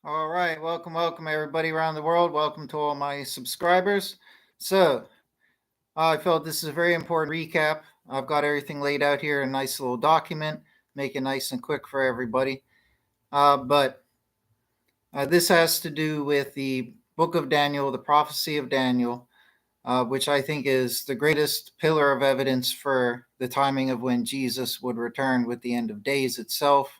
All right, welcome everybody around the world. Welcome to all my subscribers. So, I felt this is a very important recap. I've got everything laid out here in a nice little document, make it nice and quick for everybody. But this has to do with the book of Daniel, the prophecy of Daniel, which I think is the greatest pillar of evidence for the timing of when Jesus would return with the end of days itself.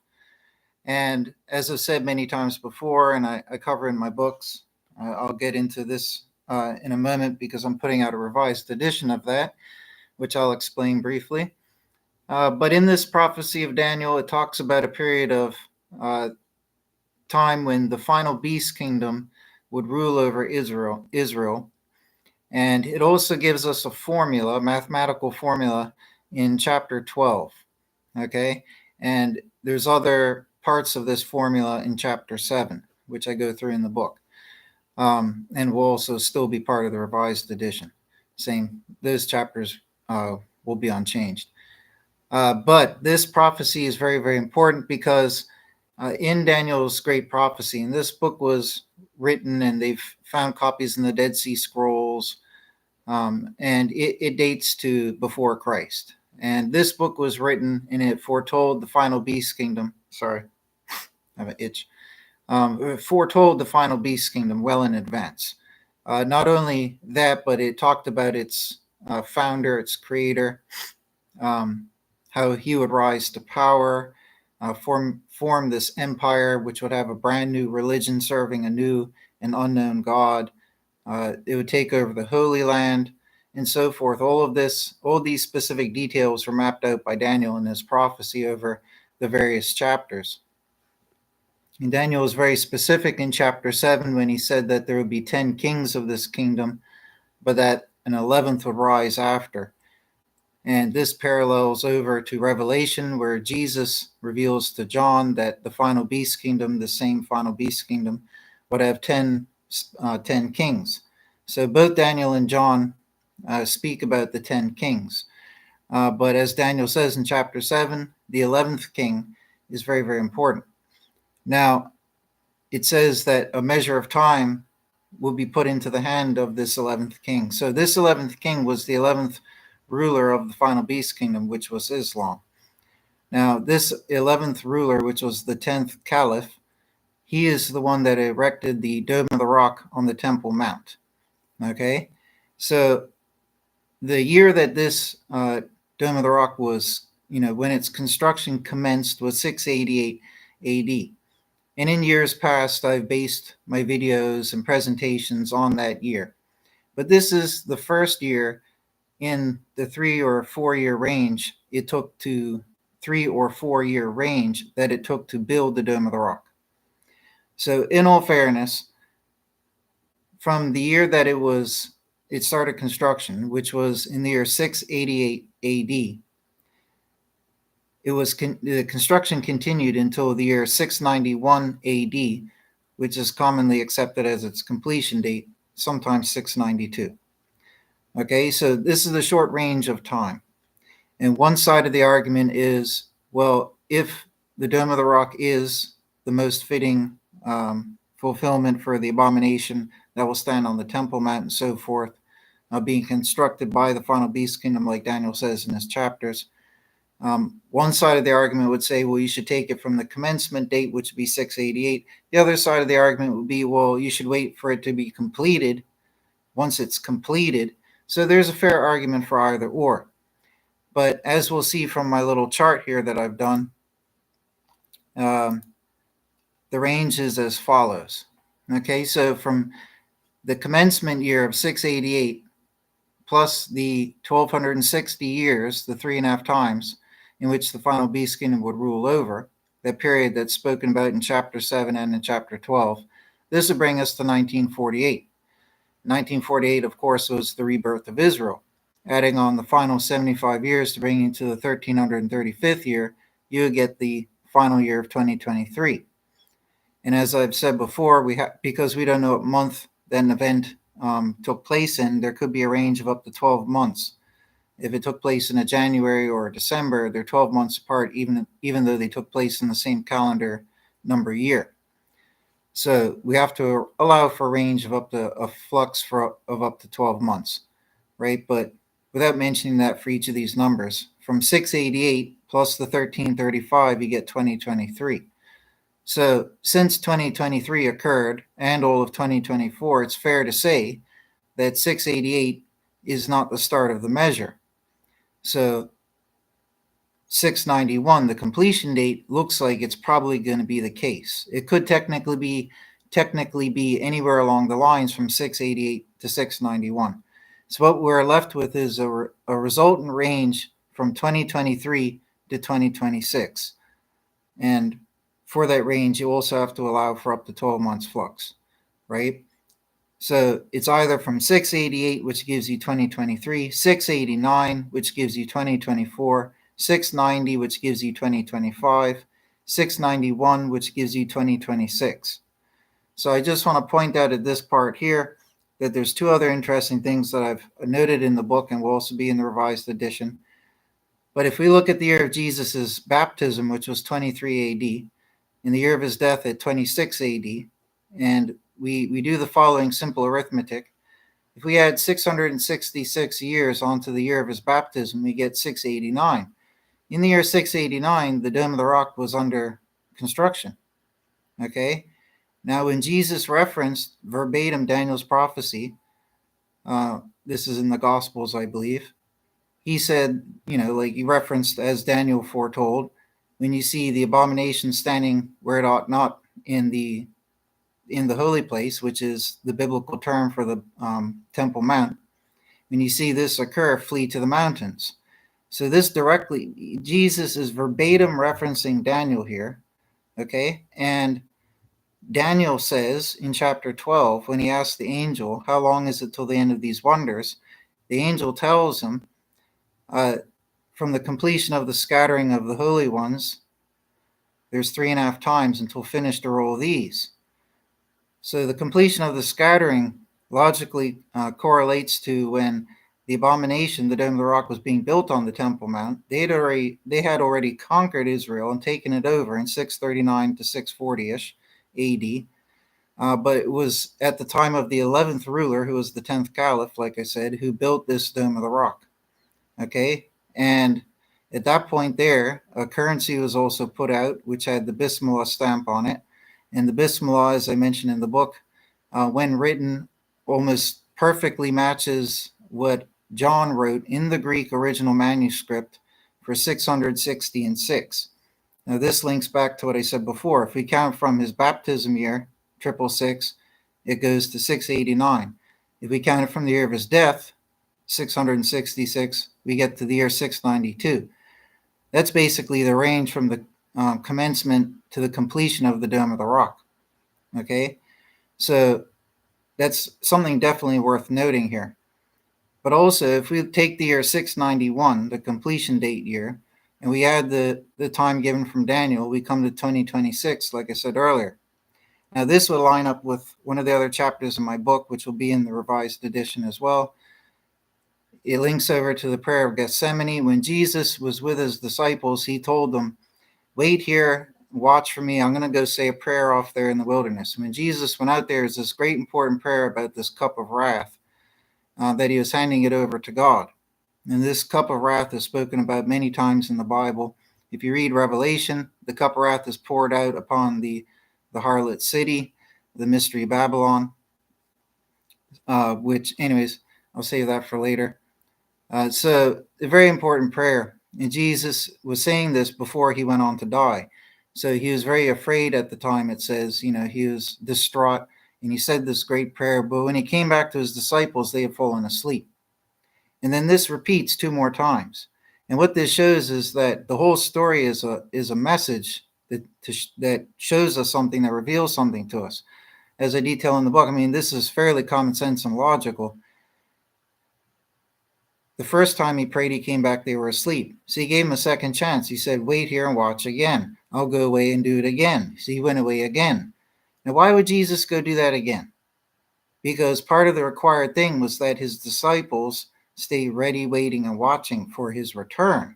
And as I've said many times before, and I cover in my books, I'll get into this in a moment because I'm putting out a revised edition of that, which I'll explain briefly. But in this prophecy of Daniel, it talks about a period of time when the final beast kingdom would rule over Israel. And it also gives us a formula, a mathematical formula in chapter 12. Okay. And there's other parts of this formula in chapter 7, which I go through in the book. And will also still be part of the revised edition. Those chapters will be unchanged. But this prophecy is very, very important because in Daniel's great prophecy, and this book was written and they've found copies in the Dead Sea Scrolls, and it dates to before Christ. And this book was written and it foretold the final beast kingdom. Sorry, I have an itch. It foretold the final beast kingdom well in advance. Not only that, but it talked about its founder, its creator, how he would rise to power, form this empire, which would have a brand new religion serving a new and unknown God. It would take over the Holy Land and so forth. All these specific details were mapped out by Daniel in his prophecy over the various chapters. And Daniel was very specific in chapter 7 when he said that there would be 10 kings of this kingdom, but that an 11th would rise after. And this parallels over to Revelation, where Jesus reveals to John that the final beast kingdom, the same final beast kingdom, would have 10 kings. So both Daniel and John speak about the 10 kings. But as Daniel says in chapter 7, the 11th king is very, very important. Now, it says that a measure of time will be put into the hand of this 11th king. So this 11th king was the 11th ruler of the final beast kingdom, which was Islam. Now, this 11th ruler, which was the 10th caliph, he is the one that erected the Dome of the Rock on the Temple Mount. Okay? So the year that this Dome of the Rock was, when its construction commenced was 688 AD. And in years past, I've based my videos and presentations on that year. But this is the first year in the 3 or 4 year range it took to 3 or 4 year range that it took to build the Dome of the Rock. So in all fairness, from the year that it started construction, which was in the year 688 AD, the construction continued until the year 691 AD, which is commonly accepted as its completion date, sometimes 692. Okay, so this is a short range of time. And one side of the argument is, well, if the Dome of the Rock is the most fitting fulfillment for the abomination that will stand on the Temple Mount and so forth, being constructed by the final beast kingdom, like Daniel says in his chapters, one side of the argument would say, well, you should take it from the commencement date, which would be 688. The other side of the argument would be, well, you should wait for it to be completed once it's completed. So there's a fair argument for either or. But as we'll see from my little chart here that I've done, the range is as follows. Okay, so from the commencement year of 688 plus the 1260 years, the 3.5 times in which the final beast kingdom would rule over, that period that's spoken about in chapter 7 and in chapter 12, this would bring us to 1948. 1948, of course, was the rebirth of Israel. Adding on the final 75 years to bring you to the 1335th year, you would get the final year of 2023. And as I've said before, because we don't know what month that an event took place in, there could be a range of up to 12 months. If it took place in a January or a December, they're 12 months apart, even though they took place in the same calendar number year. So we have to allow for a range of up to a flux of up to 12 months, right? But without mentioning that for each of these numbers, from 688 plus the 1335, you get 2023. So since 2023 occurred and all of 2024, it's fair to say that 688 is not the start of the measure. So 691, the completion date, looks like it's probably going to be the case. It could technically be anywhere along the lines from 688 to 691. So what we're left with is a resultant range from 2023 to 2026. And for that range, you also have to allow for up to 12 months flux, right? So it's either from 688, which gives you 2023, 689, which gives you 2024, 690, which gives you 2025, 691, which gives you 2026. So I just want to point out at this part here that there's two other interesting things that I've noted in the book and will also be in the revised edition. But if we look at the year of Jesus's baptism, which was 23 AD, in the year of his death at 26 AD, and we do the following simple arithmetic. If we add 666 years onto the year of his baptism, we get 689. In the year 689, the Dome of the Rock was under construction. Okay? Now, when Jesus referenced verbatim Daniel's prophecy, this is in the Gospels, I believe, he said, like he referenced as Daniel foretold, when you see the abomination standing where it ought not in the holy place, which is the biblical term for the Temple Mount, when you see this occur, flee to the mountains. So this directly, Jesus is verbatim referencing Daniel here, okay? And Daniel says in chapter 12, when he asks the angel, how long is it till the end of these wonders? The angel tells him, from the completion of the scattering of the holy ones, there's 3.5 times until finished are all these. So the completion of the scattering logically correlates to when the Abomination, the Dome of the Rock, was being built on the Temple Mount. They had already conquered Israel and taken it over in 639 to 640-ish AD. But it was at the time of the 11th ruler, who was the 10th caliph, like I said, who built this Dome of the Rock. Okay? And at that point there, a currency was also put out, which had the Bismillah stamp on it. And the Bismillah, as I mentioned in the book, when written, almost perfectly matches what John wrote in the Greek original manuscript for 660 and 6. Now, this links back to what I said before. If we count from his baptism year, 666, it goes to 689. If we count it from the year of his death, 666, we get to the year 692. That's basically the range from the commencement to the completion of the Dome of the Rock. Okay, so that's something definitely worth noting here. But also, if we take the year 691, the completion date year, and we add the time given from Daniel, we come to 2026, like I said earlier. Now, this will line up with one of the other chapters in my book, which will be in the revised edition as well. It links over to the prayer of Gethsemane. When Jesus was with his disciples, he told them, wait here, watch for me. I'm going to go say a prayer off there in the wilderness. When Jesus went out there, there's this great important prayer about this cup of wrath, that he was handing it over to God. And this cup of wrath is spoken about many times in the Bible. If you read Revelation, the cup of wrath is poured out upon the harlot city, the mystery of Babylon, which, anyways, I'll save that for later. So a very important prayer. And Jesus was saying this before he went on to die. So he was very afraid at the time, it says, he was distraught. And he said this great prayer. But when he came back to his disciples, they had fallen asleep. And then this repeats 2 more times. And what this shows is that the whole story is a message that shows us something, that reveals something to us. As I detail in the book, I mean, this is fairly common sense and logical. The first time he prayed, he came back, they were asleep. So he gave him a second chance. He said, wait here and watch again. I'll go away and do it again. So he went away again. Now, why would Jesus go do that again? Because part of the required thing was that his disciples stay ready, waiting, and watching for his return.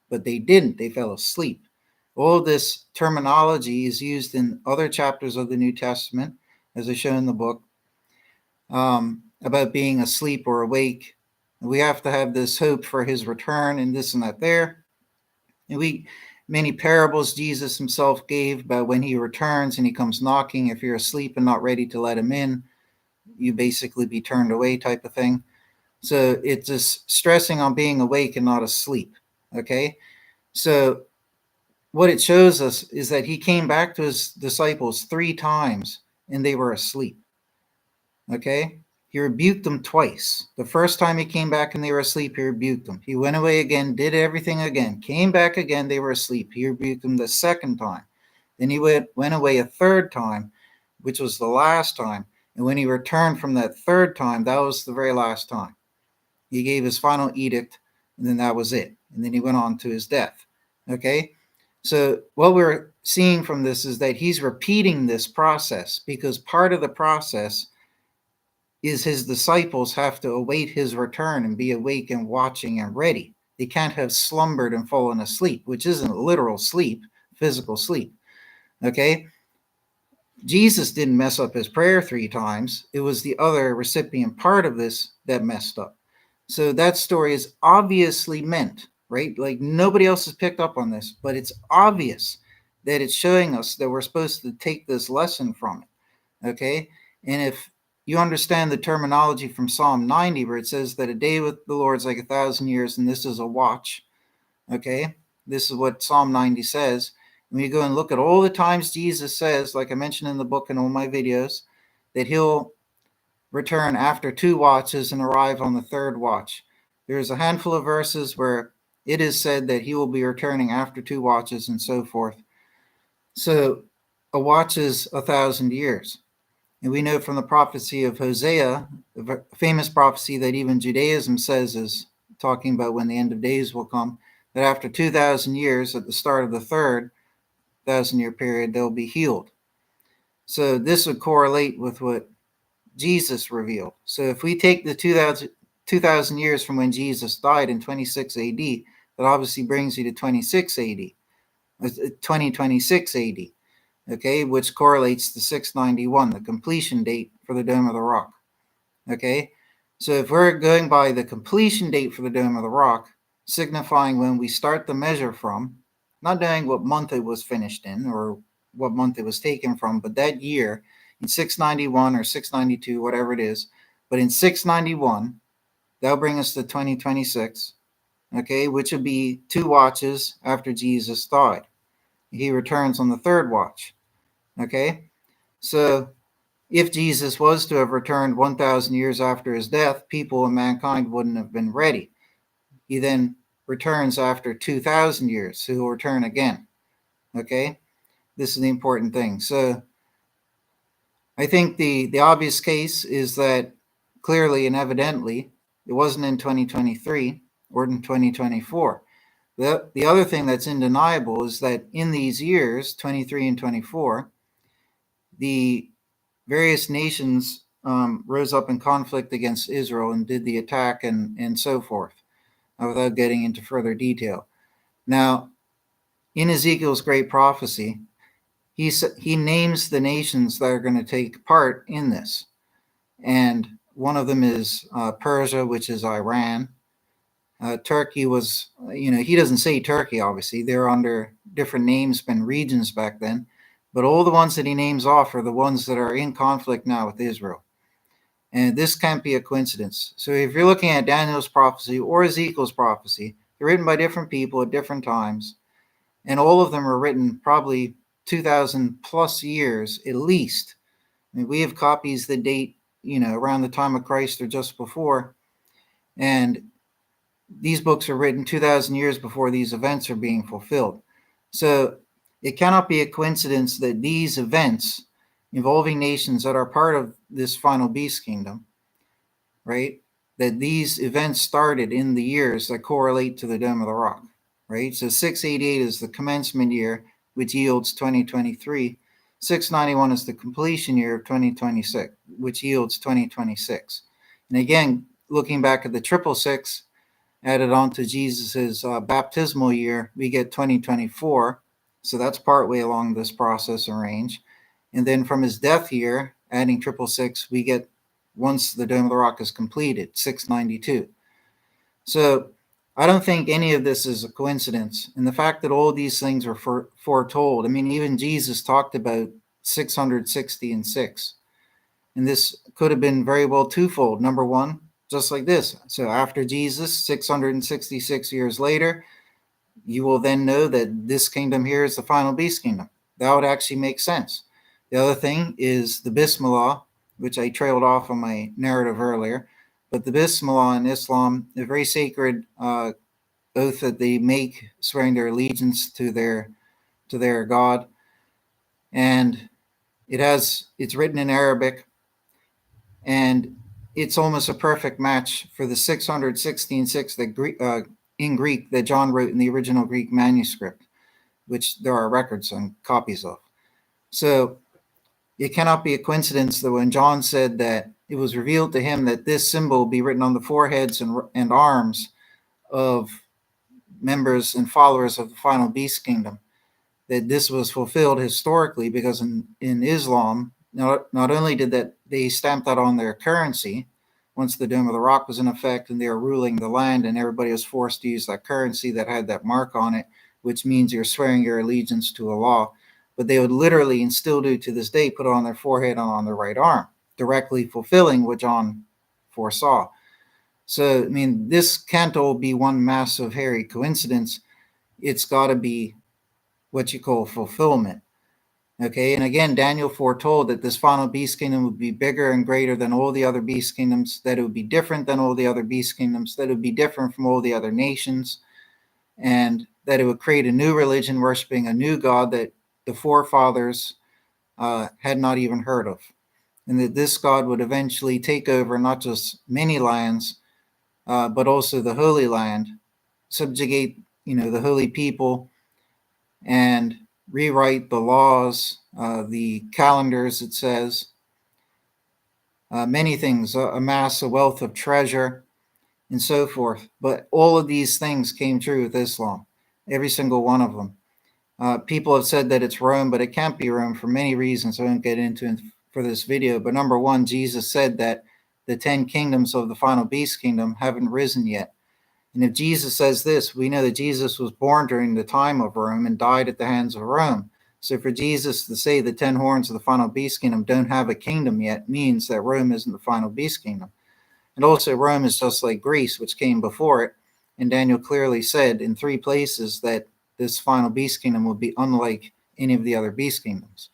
But they didn't. They fell asleep. All this terminology is used in other chapters of the New Testament, as I show in the book, about being asleep or awake. We have to have this hope for his return and this and that there. And many parables Jesus himself gave about when he returns and he comes knocking. If you're asleep and not ready to let him in, you basically be turned away type of thing. So it's just stressing on being awake and not asleep. Okay. So what it shows us is that he came back to his disciples 3 times and they were asleep. Okay. He rebuked them twice. The first time he came back and they were asleep, he rebuked them. He went away again, did everything again, came back again, they were asleep. He rebuked them the second time. Then he went away a third time, which was the last time. And when he returned from that third time, that was the very last time. He gave his final edict, and then that was it. And then he went on to his death. Okay? So what we're seeing from this is that he's repeating this process, because part of the process is his disciples have to await his return and be awake and watching and ready. They can't have slumbered and fallen asleep, which isn't literal sleep, physical sleep. Okay? Jesus didn't mess up his prayer 3 times. It was the other recipient part of this that messed up. So that story is obviously meant, right? Like nobody else has picked up on this, but it's obvious that it's showing us that we're supposed to take this lesson from it. Okay? And if you understand the terminology from Psalm 90, where it says that a day with the Lord is like 1,000 years, and this is a watch. Okay? This is what Psalm 90 says. When you go and look at all the times Jesus says, like I mentioned in the book and all my videos, that he'll return after 2 watches and arrive on the 3rd watch. There's a handful of verses where it is said that he will be returning after 2 watches and so forth. So a watch is 1,000 years. And we know from the prophecy of Hosea, the famous prophecy that even Judaism says is talking about when the end of days will come, that after 2,000 years, at the start of the 3rd 1,000-year period, they'll be healed. So this would correlate with what Jesus revealed. So if we take the 2,000 years from when Jesus died in 26 AD, that obviously brings you to 26 AD, 2026 AD, okay, which correlates to 691, the completion date for the Dome of the Rock. Okay, so if we're going by the completion date for the Dome of the Rock, signifying when we start the measure from, not knowing what month it was finished in or what month it was taken from, but that year in 691 or 692, whatever it is, but in 691, that'll bring us to 2026, okay, which would be 2 watches after Jesus died. He returns on the 3rd watch. Okay, so if Jesus was to have returned 1,000 years after his death, people and mankind wouldn't have been ready. He then returns after 2,000 years, so he'll return again. Okay, this is the important thing. So I think the obvious case is that clearly and evidently it wasn't in 2023 or in 2024. The other thing that's undeniable is that in these years, 23 and 24, the various nations rose up in conflict against Israel and did the attack and so forth, without getting into further detail. Now, in Ezekiel's great prophecy, he names the nations that are going to take part in this. And one of them is Persia, which is Iran. Turkey was, he doesn't say Turkey, obviously. They're under different names and regions back then. But all the ones that he names off are the ones that are in conflict now with Israel. And this can't be a coincidence. So if you're looking at Daniel's prophecy or Ezekiel's prophecy, they're written by different people at different times. And all of them are written probably 2,000 plus years at least. I mean, we have copies that date, around the time of Christ or just before. And these books are written 2,000 years before these events are being fulfilled. So it cannot be a coincidence that these events involving nations that are part of this final beast kingdom, right, that these events started in the years that correlate to the Dome of the Rock, right? So 688 is the commencement year, which yields 2023. 691 is the completion year of 2026, which yields 2026. And again, looking back at the 666, added on to Jesus's baptismal year, we get 2024, So that's partway along this process and range. And then from his death year, adding 666, we get, once the Dome of the Rock is completed, 692. So I don't think any of this is a coincidence. And the fact that all these things were foretold, I mean, even Jesus talked about 660 and 6. And this could have been very well twofold. Number one, just like this. So after Jesus, 666 years later, you will then know that this kingdom here is the final beast kingdom. That would actually make sense. The other thing is the Bismillah, which I trailed off on my narrative earlier. But the Bismillah in Islam, a very sacred oath that they make, swearing their allegiance to their God, and it's written in Arabic, and it's almost a perfect match for the 616:6 that in Greek that John wrote in the original Greek manuscript, which there are records and copies of. So it cannot be a coincidence that when John said that it was revealed to him that this symbol be written on the foreheads and arms of members and followers of the final beast kingdom, that this was fulfilled historically, because in Islam, not only did that they stamped that on their currency once the Dome of the Rock was in effect and they were ruling the land, and everybody was forced to use that currency that had that mark on it, which means you're swearing your allegiance to Allah. But they would literally, and still do to this day, put it on their forehead and on their right arm, directly fulfilling what John foresaw. So, I mean, this can't all be one massive hairy coincidence. It's got to be what you call fulfillment. Okay, and again, Daniel foretold that this final beast kingdom would be bigger and greater than all the other beast kingdoms, that it would be different than all the other beast kingdoms, that it would be different from all the other nations, and that it would create a new religion worshiping a new God that the forefathers had not even heard of. And that this God would eventually take over not just many lands, but also the Holy Land, subjugate, the holy people, and rewrite the laws, the calendars, it says, many things, amass a wealth of treasure, and so forth. But all of these things came true with Islam, every single one of them. People have said that it's Rome, but it can't be Rome for many reasons I won't get into for this video. But number one, Jesus said that the 10 kingdoms of the final beast kingdom haven't risen yet. And if Jesus says this, we know that Jesus was born during the time of Rome and died at the hands of Rome. So for Jesus to say the 10 horns of the final beast kingdom don't have a kingdom yet means that Rome isn't the final beast kingdom. And also Rome is just like Greece, which came before it. And Daniel clearly said in 3 places that this final beast kingdom will be unlike any of the other beast kingdoms.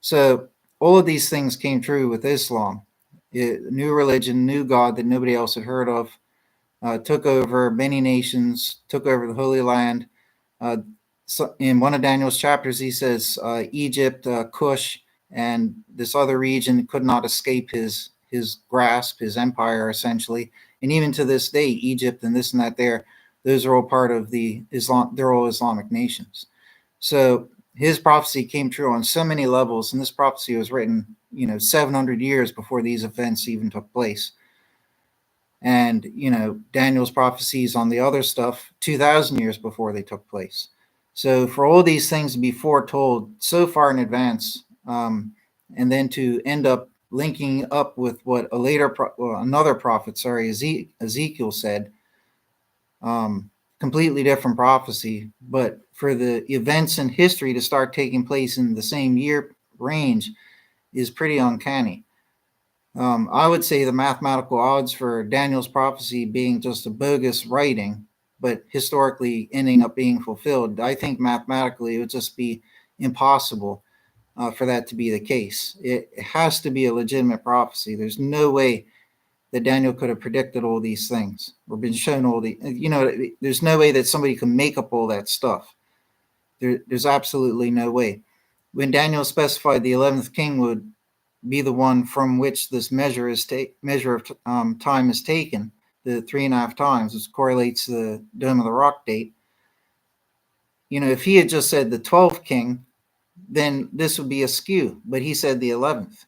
So all of these things came true with Islam. New religion, new God that nobody else had heard of, took over many nations, took over the Holy Land. So in one of Daniel's chapters, he says Egypt, Cush, and this other region could not escape his grasp, his empire, essentially. And even to this day, Egypt and this and that there, those are all part of the Islam. They're all Islamic nations. So his prophecy came true on so many levels, and this prophecy was written, 700 years before these events even took place. And, Daniel's prophecies on the other stuff 2,000 years before they took place. So for all these things to be foretold so far in advance, and then to end up linking up with what another prophet, Ezekiel said, completely different prophecy, but for the events in history to start taking place in the same year range is pretty uncanny. I would say the mathematical odds for Daniel's prophecy being just a bogus writing, but historically ending up being fulfilled, I think mathematically it would just be impossible for that to be the case. It has to be a legitimate prophecy. There's no way that Daniel could have predicted all these things or been shown all the, there's no way that somebody can make up all that stuff. There's absolutely no way. When Daniel specified the 11th king would be the one from which this measure of time is taken, the 3.5 times, which correlates to the Dome of the Rock date. If he had just said the 12th king, then this would be askew, but he said the 11th.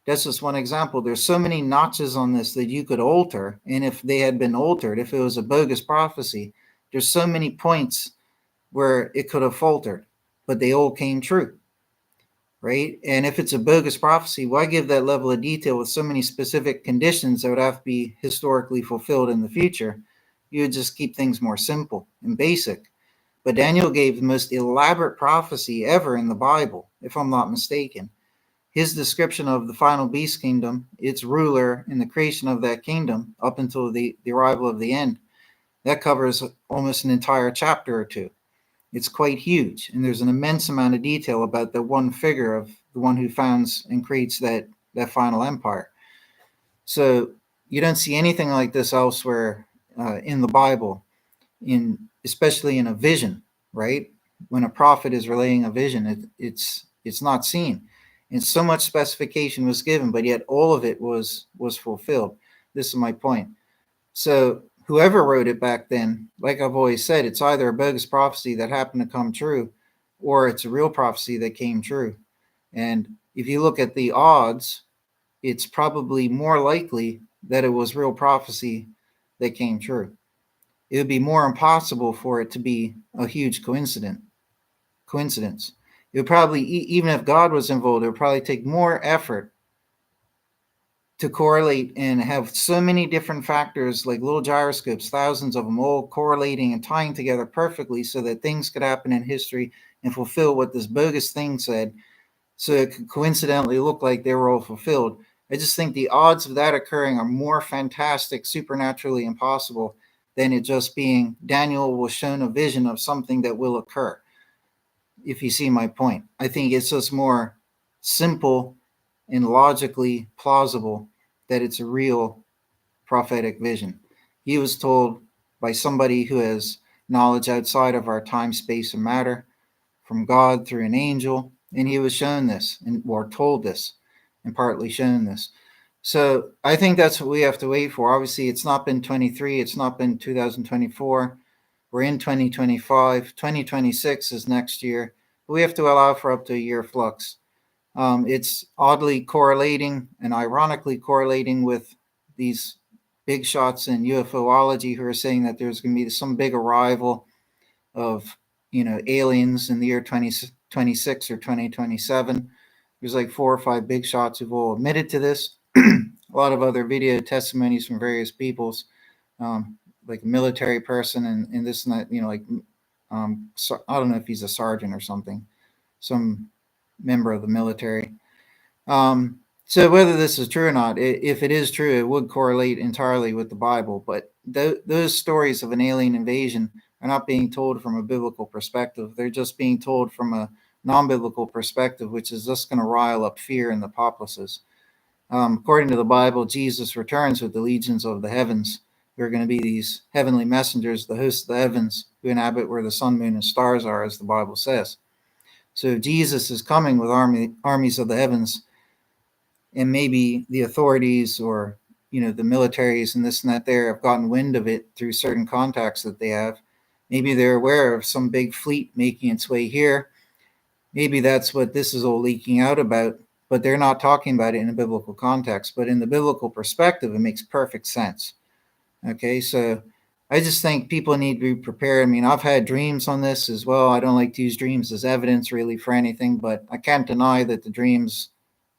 That's just one example. There's so many notches on this that you could alter, and if they had been altered, if it was a bogus prophecy, there's so many points where it could have faltered. but they all came true, right? And if it's a bogus prophecy, why give that level of detail with so many specific conditions that would have to be historically fulfilled in the future? You would just keep things more simple and basic. But Daniel gave the most elaborate prophecy ever in the Bible, if I'm not mistaken. His description of the final beast kingdom, its ruler, and the creation of that kingdom up until the arrival of the end, that covers almost an entire chapter or two. It's quite huge, and there's an immense amount of detail about the one figure of the one who founds and creates that final empire. So you don't see anything like this elsewhere in the Bible, especially in a vision, right? When a prophet is relaying a vision, it's not seen. And so much specification was given, but yet all of it was fulfilled. This is my point. So whoever wrote it back then, like I've always said, it's either a bogus prophecy that happened to come true, or it's a real prophecy that came true. And if you look at the odds, it's probably more likely that it was real prophecy that came true. It would be more impossible for it to be a huge coincidence. It would probably, even if God was involved, it would probably take more effort to correlate and have so many different factors, like little gyroscopes, thousands of them, all correlating and tying together perfectly so that things could happen in history and fulfill what this bogus thing said, so it could coincidentally look like they were all fulfilled. I just think the odds of that occurring are more fantastic, supernaturally impossible, than it just being Daniel was shown a vision of something that will occur. If you see my point, I think it's just more simple and logically plausible that it's a real prophetic vision. He was told by somebody who has knowledge outside of our time, space, and matter from God through an angel, and he was shown this or told this and partly shown this. So I think that's what we have to wait for. Obviously, it's not been 23, it's not been 2024. We're in 2025. 2026 is next year. But we have to allow for up to a year flux. It's oddly correlating and ironically correlating with these big shots in UFOlogy who are saying that there's going to be some big arrival of aliens in the year 2026 or 2027. There's like 4 or 5 big shots who've all admitted to this. A lot of other video testimonies from various peoples, like a military person and this and that, like so, I don't know if he's a sergeant or something, some member of the military. So whether this is true or not, if it is true, it would correlate entirely with the Bible. But those stories of an alien invasion are not being told from a biblical perspective. They're just being told from a non-biblical perspective, which is just going to rile up fear in the populaces. According to the Bible, Jesus returns with the legions of the heavens. There are going to be these heavenly messengers, the hosts of the heavens, who inhabit where the sun, moon, and stars are, as the Bible says. So Jesus is coming with armies of the heavens, and maybe the authorities or the militaries and this and that there have gotten wind of it through certain contacts that they have. Maybe they're aware of some big fleet making its way here. Maybe that's what this is all leaking out about, but they're not talking about it in a biblical context. But in the biblical perspective, it makes perfect sense. Okay, so I just think people need to be prepared. I mean, I've had dreams on this as well. I don't like to use dreams as evidence really for anything, but I can't deny that the dreams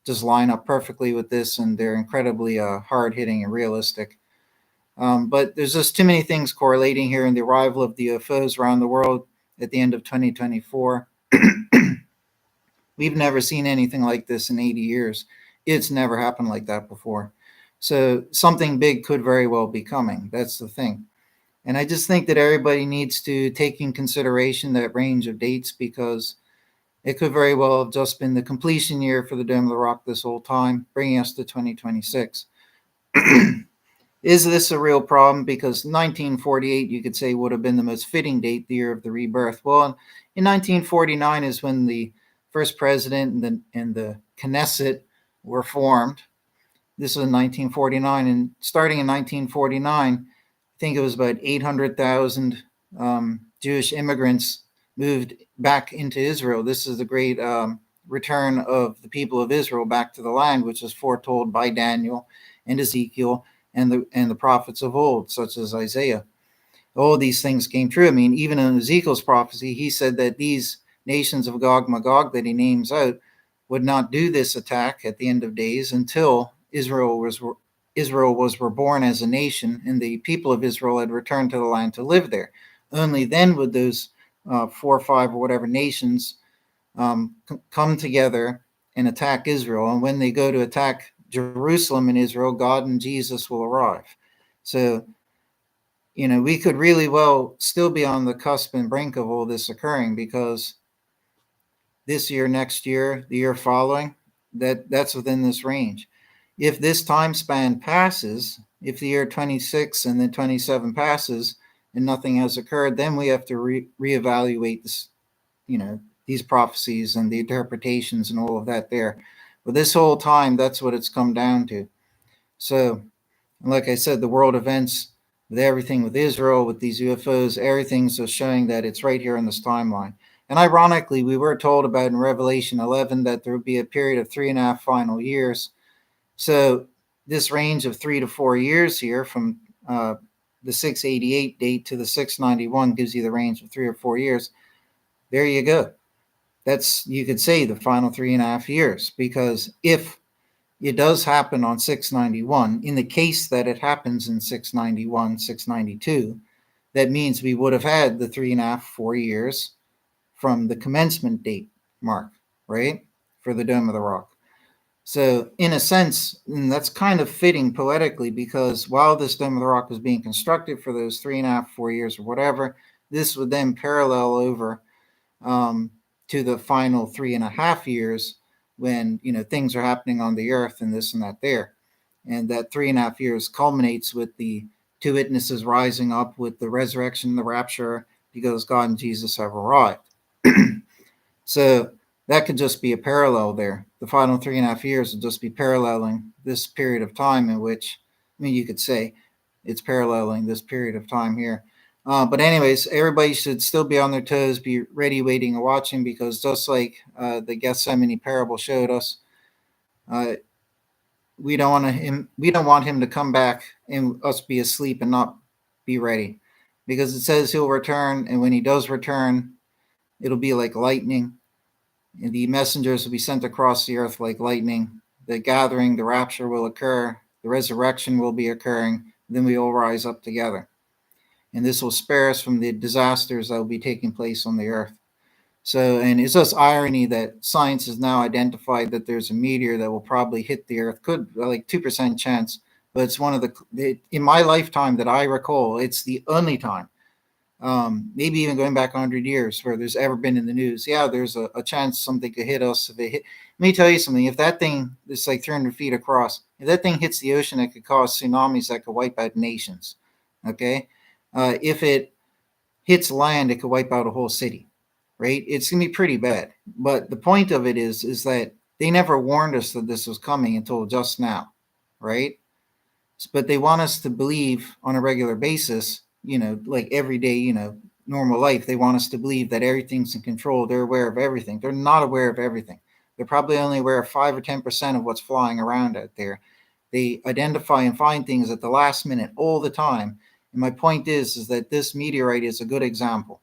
just line up perfectly with this, and they're incredibly hard-hitting and realistic. But there's just too many things correlating here in the arrival of the UFOs around the world at the end of 2024. We've never seen anything like this in 80 years. It's never happened like that before. So something big could very well be coming. That's the thing. And I just think that everybody needs to take in consideration that range of dates, because it could very well have just been the completion year for the Dome of the Rock this whole time, bringing us to 2026. Is this a real problem? Because 1948, you could say, would have been the most fitting date, the year of the rebirth. Well, in 1949 is when the first president and the Knesset were formed. This was in 1949, and starting in 1949, I think it was about 800,000 Jewish immigrants moved back into Israel. This is the great return of the people of Israel back to the land, which was foretold by Daniel and Ezekiel and the prophets of old, such as Isaiah. All these things came true. I mean, even in Ezekiel's prophecy, he said that these nations of Gog Magog that he names out would not do this attack at the end of days until Israel was reborn as a nation and the people of Israel had returned to the land to live there. Only then would those 4 or 5 or whatever nations come together and attack Israel. And when they go to attack Jerusalem and Israel, God and Jesus will arrive. So, we could really well still be on the cusp and brink of all this occurring, because this year, next year, the year following, that's within this range. If this time span passes, if the year 26 and then 27 passes and nothing has occurred, then we have to reevaluate this, these prophecies and the interpretations and all of that there. But this whole time, that's what it's come down to. So, like I said, the world events with everything with Israel, with these UFOs, everything's just showing that it's right here in this timeline. And ironically, we were told about in Revelation 11 that there would be a period of 3.5 final years. So this range of 3 to 4 years here from the 688 date to the 691 gives you the range of 3 or 4 years. There you go. That's, you could say, the final 3.5 years, because if it does happen on 691, in the case that it happens in 691, 692, that means we would have had the 3.5, 4 years from the commencement date mark, right, for the Dome of the Rock. So in a sense, that's kind of fitting poetically, because while this Dome of the Rock was being constructed for those 3.5, 4 years or whatever, this would then parallel over to the final 3.5 years when, things are happening on the earth and this and that there. And that 3.5 years culminates with the 2 witnesses rising up with the resurrection, the rapture, because God and Jesus have arrived. So that could just be a parallel there. The final 3.5 years would just be paralleling this period of time in which, you could say it's paralleling this period of time here. But anyways, everybody should still be on their toes, be ready, waiting, and watching, because just like the Gethsemane parable showed us, we don't want him to come back and us be asleep and not be ready, because it says he'll return, and when he does return, it'll be like lightning. And the messengers will be sent across the earth like lightning. The gathering, the rapture will occur. The resurrection will be occurring. Then we all rise up together. And this will spare us from the disasters that will be taking place on the earth. So, and it's just irony that science has now identified that there's a meteor that will probably hit the earth. Could, like 2% chance, but it's one of in my lifetime that I recall, it's the only time, maybe even going back 100 years, where there's ever been in the news. Yeah, there's a chance something could hit us. If it hit, let me tell you something. If that thing is like 300 feet across, if that thing hits the ocean, it could cause tsunamis that could wipe out nations. Okay, if it hits land, it could wipe out a whole city. Right? It's gonna be pretty bad. But the point of it is that they never warned us that this was coming until just now, right? But they want us to believe on a regular basis, like every day, normal life. They want us to believe that everything's in control. They're aware of everything. They're not aware of everything. They're probably only aware of 5 or 10% of what's flying around out there. They identify and find things at the last minute all the time. And my point is that this meteorite is a good example.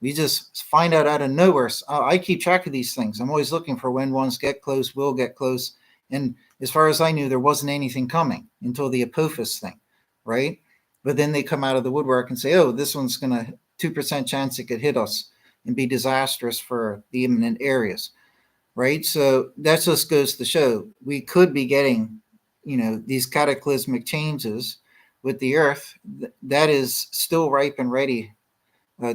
We just find out of nowhere. I keep track of these things. I'm always looking for when ones get close, will get close. And as far as I knew, there wasn't anything coming until the Apophis thing, right? But then they come out of the woodwork and say, oh, this one's going to 2% chance it could hit us and be disastrous for the imminent areas, right? So that just goes to show we could be getting, these cataclysmic changes with the earth. That is still ripe and ready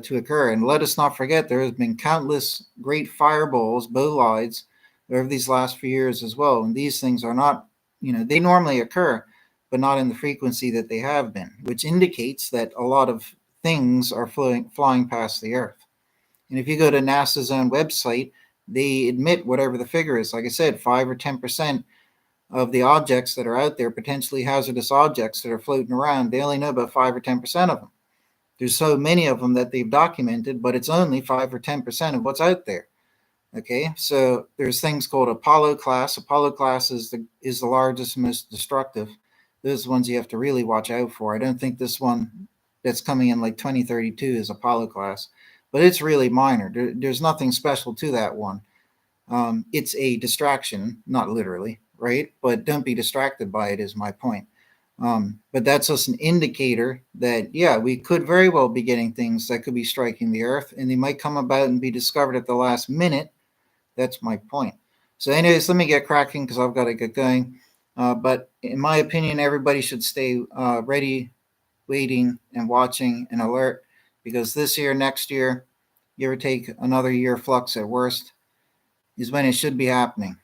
to occur. And let us not forget, there has been countless great fireballs, bolides, over these last few years as well. And these things are not, they normally occur, but not in the frequency that they have been, which indicates that a lot of things are flying past the earth. And if you go to NASA's own website, they admit whatever the figure is. Like I said, 5 or 10% of the objects that are out there, potentially hazardous objects that are floating around, they only know about 5 or 10% of them. There's so many of them that they've documented, but it's only 5 or 10% of what's out there. Okay, so there's things called Apollo class. Apollo class is the largest, most destructive. Those ones you have to really watch out for. I don't think this one that's coming in like 2032 is Apollo class. but it's really minor. There's nothing special to that one. It's a distraction, not literally, right? But don't be distracted by it, is my point. But that's just an indicator that, yeah, we could very well be getting things that could be striking the earth, and they might come about and be discovered at the last minute. That's my point. So, anyways, let me get cracking because I've got to get going. But in my opinion, everybody should stay ready, waiting, and watching and alert, because this year, next year, give or take another year flux at worst, is when it should be happening.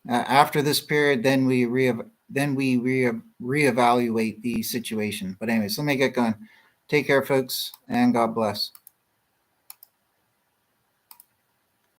After this period, then we reevaluate the situation. But anyways, let me get going. Take care, folks, and God bless.